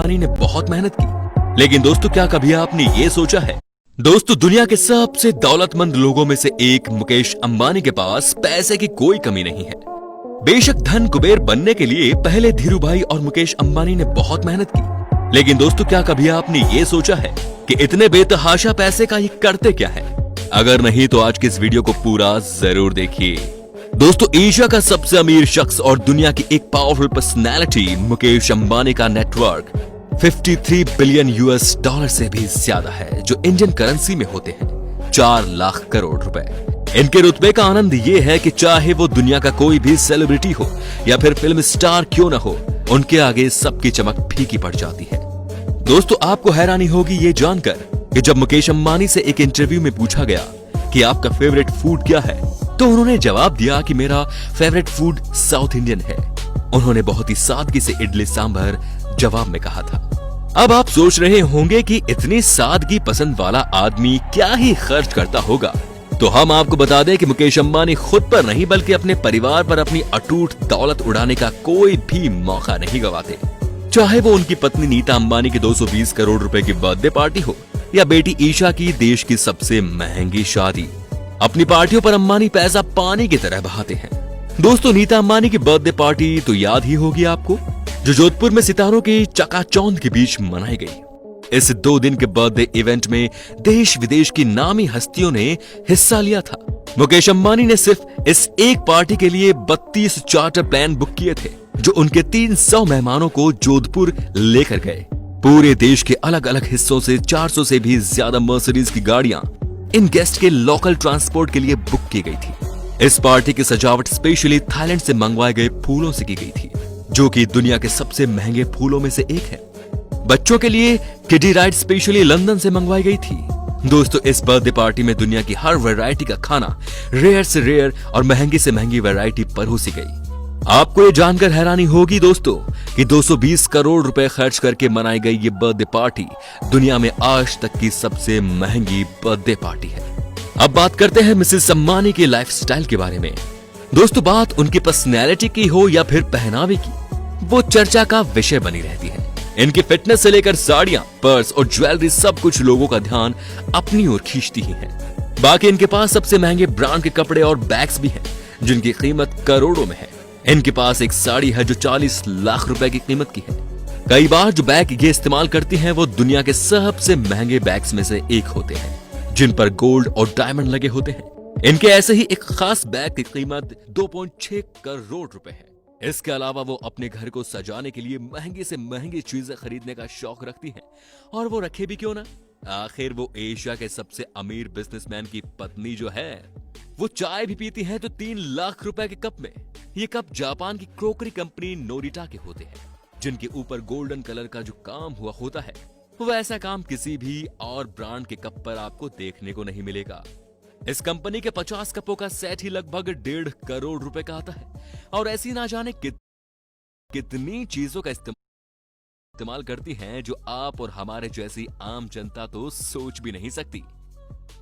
अंबानी ने बहुत मेहनत की। लेकिन दोस्तों, क्या कभी आपने ये सोचा है, दोस्तों दुनिया के सबसे दौलतमंद लोगों में से एक मुकेश अंबानी के पास पैसे की कोई कमी नहीं है। बेशक धन कुबेर बनने के लिए पहले धीरूभाई और मुकेश अंबानी ने बहुत मेहनत की। लेकिन दोस्तों, क्या कभी आपने ये सोचा है कि इतने बेतहाशा पैसे का ये करते क्या है? अगर नहीं तो आज की इस वीडियो को पूरा जरूर देखिए। दोस्तों, एशिया का सबसे अमीर शख्स और दुनिया की एक पावरफुल पर्सनैलिटी मुकेश अंबानी का नेटवर्क 53 बिलियन यूएस डॉलर से भी ज्यादा है, जो इंडियन करेंसी में होते हैं 4 लाख करोड़ रुपए। इनके रुतबे का आनंद ये है कि चाहे वो दुनिया का कोई भी सेलिब्रिटी हो या फिर फिल्म स्टार क्यों ना हो, उनके आगे सबकी चमक फीकी पड़ जाती है। दोस्तों, आपको हैरानी होगी ये जानकर कि जब मुकेश अंबानी से एक इंटरव्यू में पूछा गया कि आपका फेवरेट फूड क्या है, तो उन्होंने जवाब दिया कि मेरा फेवरेट फूड साउथ इंडियन है। उन्होंने बहुत ही सादगी से इडली सांभर जवाब में कहा था। अब आप सोच रहे होंगे कि इतनी सादगी पसंद वाला आदमी क्या ही खर्च करता होगा, तो हम आपको बता दें कि मुकेश अंबानी खुद पर नहीं बल्कि अपने परिवार पर अपनी अटूट दौलत उड़ाने का कोई भी मौका नहीं गवाते। चाहे वो उनकी पत्नी नीता अंबानी की 220 करोड़ रुपए की बर्थडे पार्टी हो या बेटी ईशा की देश की सबसे महंगी शादी, अपनी पार्टियों पर अंबानी पैसा पानी की तरह बहाते हैं। दोस्तों, नीता अंबानी की बर्थडे पार्टी तो याद ही होगी आपको, जो जोधपुर में सितारों की चकाचौंध के बीच मनाई गई। इस 2 दिन के बर्थडे इवेंट में देश विदेश की नामी हस्तियों ने हिस्सा लिया था। मुकेश अंबानी ने सिर्फ इस एक पार्टी के लिए 32 चार्टर प्लेन बुक किए थे, जो उनके 300 मेहमानों को जोधपुर लेकर गए। पूरे देश के अलग अलग हिस्सों से 400 से भी ज्यादा मर्सिडीज की गाड़ियां इन गेस्ट के लोकल ट्रांसपोर्ट के लिए बुक की गई थी। इस पार्टी की सजावट स्पेशली थाईलैंड से मंगवाए गए फूलों से की गई थी, जो कि दुनिया के सबसे महंगे फूलों में से एक है। बच्चों के लिए किडी राइड स्पेशली लंदन से मंगवाई गई थी। दोस्तों, इस बर्थडे पार्टी में दुनिया की हर वैरायटी का खाना, रेयर से रेयर और महंगी से महंगी वैरायटी परोसी गई। आपको ये जानकर हैरानी होगी दोस्तों कि 220 करोड़ रुपए खर्च करके मनाई गई ये बर्थडे पार्टी दुनिया में आज तक की सबसे महंगी बर्थडे पार्टी है। अब बात करते हैं मिसेस अंबानी के लाइफस्टाइल के बारे में। दोस्तों, बात उनकी पर्सनैलिटी की हो या फिर पहनावे की, वो चर्चा का विषय बनी रहती है। इनकी फिटनेस से लेकर साड़ियां, पर्स और ज्वेलरी सब कुछ लोगों का ध्यान अपनी ओर खींचती ही है। बाकी इनके पास सबसे महंगे ब्रांड के कपड़े और बैग्स भी हैं, जिनकी कीमत करोड़ों में है। इनके पास एक साड़ी है जो 40 लाख रुपए की कीमत की है। कई बार जो बैग ये इस्तेमाल करती हैं, वो दुनिया के सबसे महंगे बैग्स में से एक होते हैं, जिन पर गोल्ड और डायमंड लगे होते हैं। इनके ऐसे ही एक खास बैग की कीमत 2.6 करोड़ रुपए है। इसके अलावा वो अपने घर को सजाने के लिए महंगी से महंगी चीजें खरीदने का शौक रखती हैं, और वो रखे भी क्यों ना। आखिर वो एशिया के सबसे अमीर बिजनेसमैन की पत्नी जो है, वो चाय भी पीती है तो 3 लाख रुपए के कप में। ये कप जापान की क्रोकरी कंपनी नोरिटा के होते हैं, जिनके ऊपर गोल्डन कलर का जो काम हुआ होता है, वैसा काम किसी भी और ब्रांड के कप पर आपको देखने को नहीं मिलेगा। इस कंपनी के 50 कपों का सेट ही लगभग 1.5 करोड़ रुपए का आता है, और ऐसी ना जाने कितनी चीजों का इस्तेमाल करती हैं, जो आप और हमारे जैसी आम जनता तो सोच भी नहीं सकती।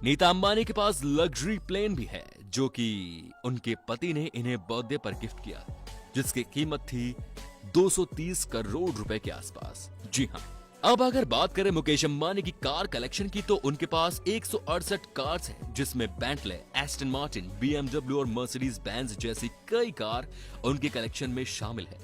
नीता अंबानी के पास लग्जरी प्लेन भी है, जो कि उनके पति ने इन्हें बर्थडे पर गिफ्ट किया, जिसकी कीमत थी 230 करोड़ रुपए के आसपास। जी हाँ। अब अगर बात करें मुकेश अंबानी की कार कलेक्शन की, तो उनके पास 168 कार्स हैं, जिसमें बेंटले, एस्टन मार्टिन, BMW और मर्सिडीज बेंज जैसी कई कार उनके कलेक्शन में शामिल है।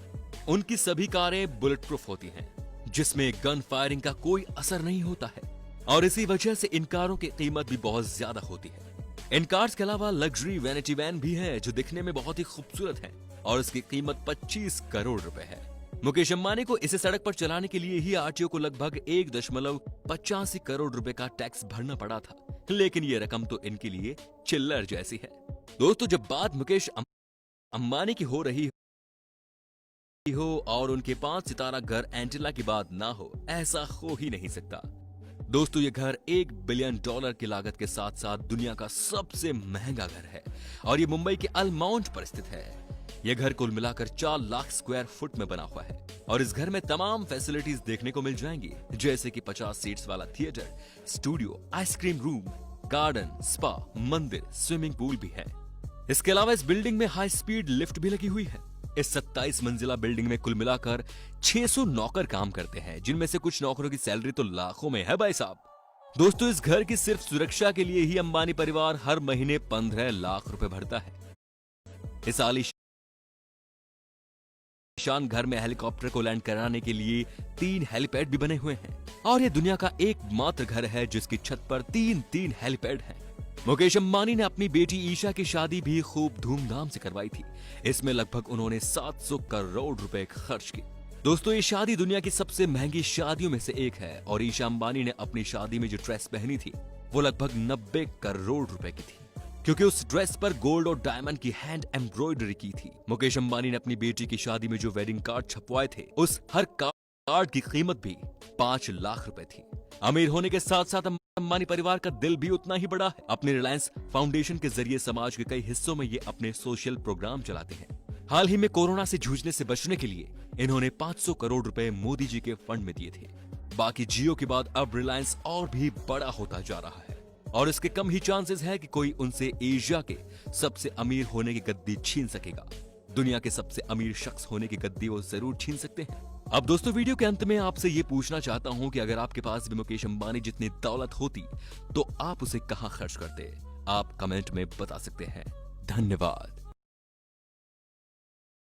उनकी सभी कारें बुलेट प्रूफ होती हैं, जिसमें गन फायरिंग का कोई असर नहीं होता है, और इसी वजह से इन कारों की कीमत भी बहुत ज्यादा होती है। इन कार्स के अलावा लग्जरी वैनिटी वैन भी है, जो दिखने में बहुत ही खूबसूरत है, और इसकी कीमत 25 करोड़ रुपए है। मुकेश अंबानी को इसे सड़क पर चलाने के लिए ही आरटीओ को लगभग 1.85 करोड़ रुपए का टैक्स भरना पड़ा था, लेकिन ये रकम तो इनके लिए चिल्लर जैसी है। दोस्तों, जब बात मुकेश अंबानी की हो रही हो और उनके 5 सितारा घर एंटिला की बात ना हो, ऐसा हो ही नहीं सकता। दोस्तों, ये घर $1 बिलियन की लागत के साथ साथ दुनिया का सबसे महंगा घर है, और ये मुंबई के अल माउंट पर स्थित है। यह घर कुल मिलाकर 4 लाख स्क्वायर फुट में बना हुआ है, और इस घर में तमाम फैसिलिटीज देखने को मिल जाएंगी, जैसे कि 50 सीट्स वाला theatre, studio, ice cream room, garden, spa, मंदिर, स्विमिंग पूल भी है। इसके अलावा इस बिल्डिंग में हाई स्पीड लिफ्ट भी लगी हुई है, इस 27 मंजिला बिल्डिंग में कुल मिलाकर 600 नौकर काम करते हैं, जिनमें से कुछ नौकरों की सैलरी तो लाखों में है भाई साहब। दोस्तों, इस घर की सिर्फ सुरक्षा के लिए ही अंबानी परिवार हर महीने 15 लाख रुपए भरता है। इस आलीशान घर में हेलीकॉप्टर को लैंड कराने के लिए 3 हेलीपैड भी बने हुए हैं और यह दुनिया का एकमात्र घर है जिसकी छत पर 3 हेलीपैड हैं। मुकेश अंबानी ने अपनी बेटी ईशा की शादी भी खूब धूमधाम से करवाई थी। इसमें लगभग उन्होंने 700 करोड़ रुपए खर्च किए। दोस्तों, ये शादी दुनिया की सबसे महंगी शादियों में से एक है और ईशा अंबानी ने अपनी शादी में जो ड्रेस पहनी थी वो लगभग 90 करोड़ रुपए की थी, क्योंकि उस ड्रेस पर गोल्ड और डायमंड की हैंड एम्ब्रॉयडरी की थी। मुकेश अंबानी ने अपनी बेटी की शादी में जो वेडिंग कार्ड छपवाए थे, उस हर कार्ड की कीमत भी 5 लाख रुपए थी। अमीर होने के साथ साथ अंबानी परिवार का दिल भी उतना ही बड़ा है। अपने रिलायंस फाउंडेशन के जरिए समाज के कई हिस्सों में ये अपने सोशल प्रोग्राम चलाते हैं। हाल ही में कोरोना से जूझने से बचने के लिए इन्होंने 500 करोड़ रुपए मोदी जी के फंड में दिए थे। बाकी जियो के बाद अब रिलायंस और भी बड़ा होता जा रहा है और इसके कम ही चांसेस है कि कोई उनसे एशिया के सबसे अमीर होने की गद्दी छीन सकेगा। दुनिया के सबसे अमीर शख्स होने की गद्दी वो जरूर छीन सकते हैं। अब दोस्तों, वीडियो के अंत में आपसे ये पूछना चाहता हूं कि अगर आपके पास भी मुकेश अंबानी जितनी दौलत होती तो आप उसे कहां खर्च करते? आप कमेंट में बता सकते हैं। धन्यवाद।